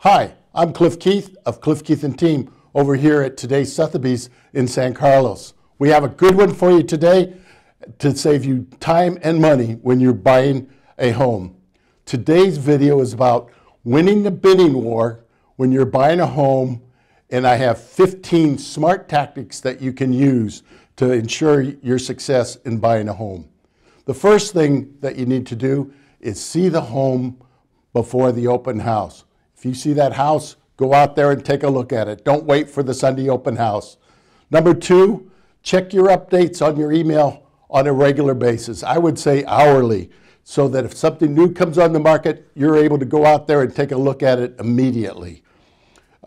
Hi, I'm Cliff Keith of Cliff Keith and Team over here at today's Sotheby's in San Carlos. We have a good one for you today to save you time and money when you're buying a home. Today's video is about winning the bidding war when you're buying a home, and I have 15 smart tactics that you can use to ensure your success in buying a home. The first thing that you need to do is see the home before the open house. If you see that house, go out there and take a look at it. Don't wait for the Sunday open house. Number two, check your updates on your email on a regular basis. I would say hourly, so that if something new comes on the market, you're able to go out there and take a look at it immediately.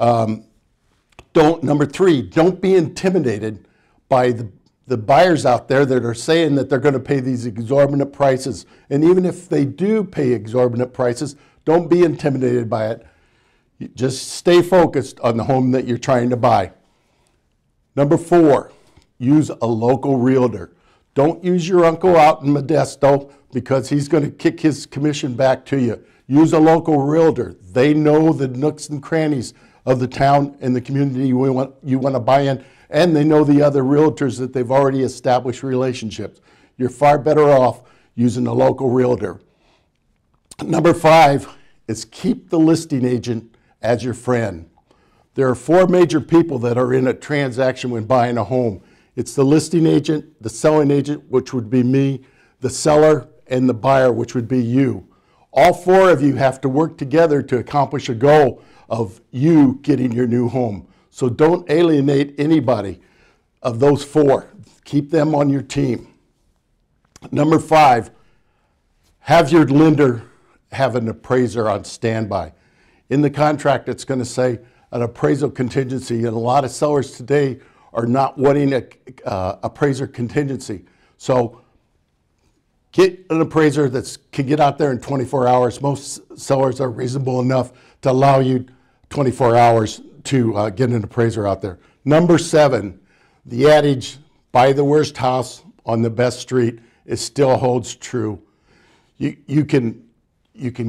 Number three, don't be intimidated by the buyers out there that are saying that they're going to pay these exorbitant prices. And even if they do pay exorbitant prices, don't be intimidated by it. Just stay focused on the home that you're trying to buy. Number four, use a local realtor. Don't use your uncle out in Modesto because he's going to kick his commission back to you. Use a local realtor. They know the nooks and crannies of the town and the community you want to buy in, and they know the other realtors that they've already established relationships. You're far better off using a local realtor. Number five is keep the listing agent as your friend. There are four major people that are in a transaction when buying a home. It's the listing agent, the selling agent, which would be me, the seller, and the buyer, which would be you. All four of you have to work together to accomplish a goal of you getting your new home. So don't alienate anybody of those four. Keep them on your team. Number five, have your lender have an appraiser on standby. In the contract, it's going to say an appraisal contingency, and a lot of sellers today are not wanting an appraiser contingency. So get an appraiser that can get out there in 24 hours. Most sellers are reasonable enough to allow you 24 hours to get an appraiser out there. Number seven, the adage, buy the worst house on the best street, it still holds true. You can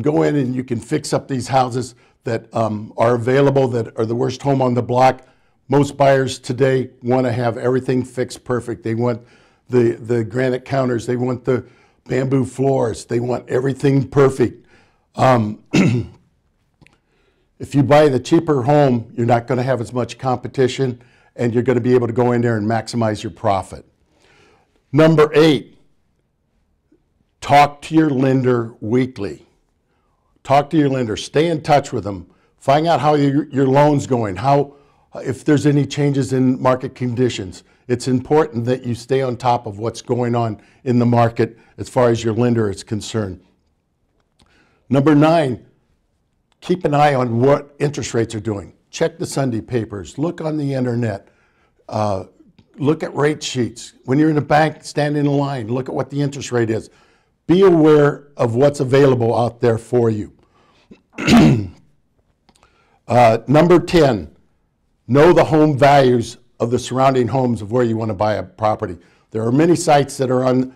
go in and you can fix up these houses that are available, that are the worst home on the block. Most buyers today want to have everything fixed perfect. They want the granite counters. They want the bamboo floors. They want everything perfect. If you buy the cheaper home, you're not going to have as much competition, and you're going to be able to go in there and maximize your profit. Number eight, talk to your lender weekly. Talk to your lender. Stay in touch with them. Find out how your loan's going, if there's any changes in market conditions. It's important that you stay on top of what's going on in the market as far as your lender is concerned. Number nine, keep an eye on what interest rates are doing. Check the Sunday papers. Look on the internet. Look at rate sheets. When you're in a bank, stand in a line. Look at what the interest rate is. Be aware of what's available out there for you. Number 10, know the home values of the surrounding homes of where you want to buy a property. There are many sites that are on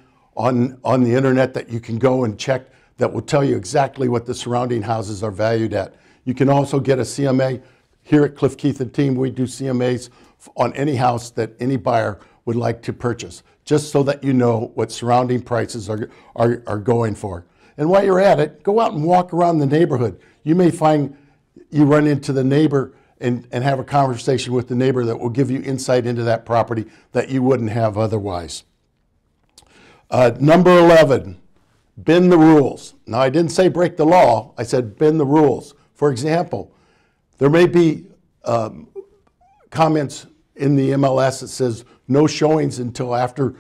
the internet that you can go and check that will tell you exactly what the surrounding houses are valued at. You can also get a CMA. Here at Cliff Keith and Team, we do CMAs on any house that any buyer would like to purchase, just so that you know what surrounding prices are going for. And while you're at it, go out and walk around the neighborhood. You may find you run into the neighbor and have a conversation with the neighbor that will give you insight into that property that you wouldn't have otherwise. Number 11, bend the rules. Now, I didn't say break the law. I said bend the rules. For example, there may be comments in the MLS that says no showings until after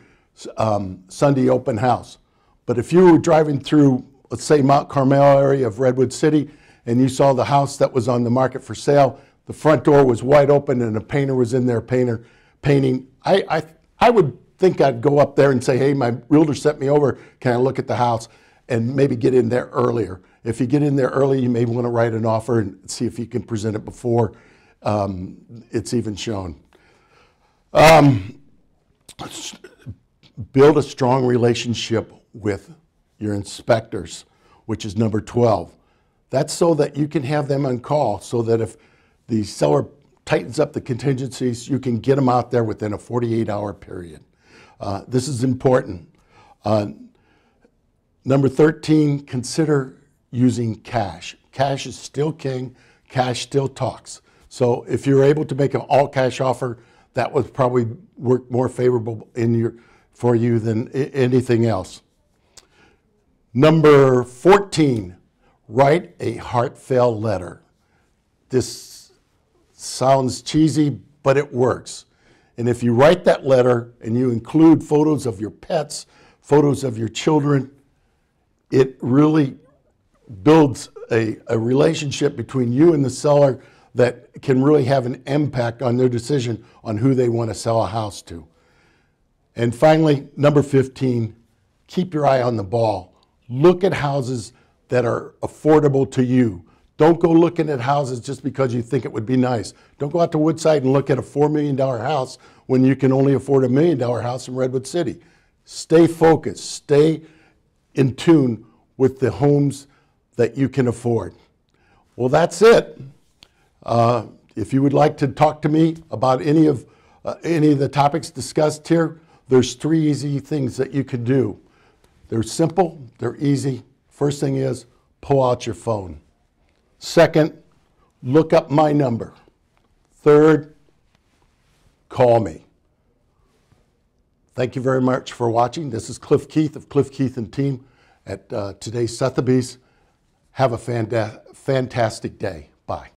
Sunday open house. But if you were driving through, let's say, Mount Carmel area of Redwood City, and you saw the house that was on the market for sale, the front door was wide open and a painter was in there painting, I would think I'd go up there and say, hey, my realtor sent me over, can I look at the house? And maybe get in there earlier. If you get in there early, you may want to write an offer and see if you can present it before it's even shown. Build a strong relationship with your inspectors, which is number 12. That's so that you can have them on call, so that if the seller tightens up the contingencies, you can get them out there within a 48-hour period. This is important. Number 13, consider using cash. Cash is still king. Cash still talks. So if you're able to make an all-cash offer, that would probably work more favorable for you than anything else. Number 14, write a heartfelt letter. This sounds cheesy, but it works. And if you write that letter and you include photos of your pets, photos of your children, it really builds a relationship between you and the seller that can really have an impact on their decision on who they want to sell a house to. And finally, number 15, keep your eye on the ball. Look at houses that are affordable to you. Don't go looking at houses just because you think it would be nice. Don't go out to Woodside and look at a $4 million house when you can only afford a $1 million house in Redwood City. Stay focused. Stay in tune with the homes that you can afford. Well, that's it. If you would like to talk to me about any of the topics discussed here, there's 3 easy things that you can do. They're simple, they're easy. First thing is, pull out your phone. Second, look up my number. Third, call me. Thank you very much for watching. This is Cliff Keith of Cliff Keith and Team at today's Sotheby's. Have a fantastic day. Bye.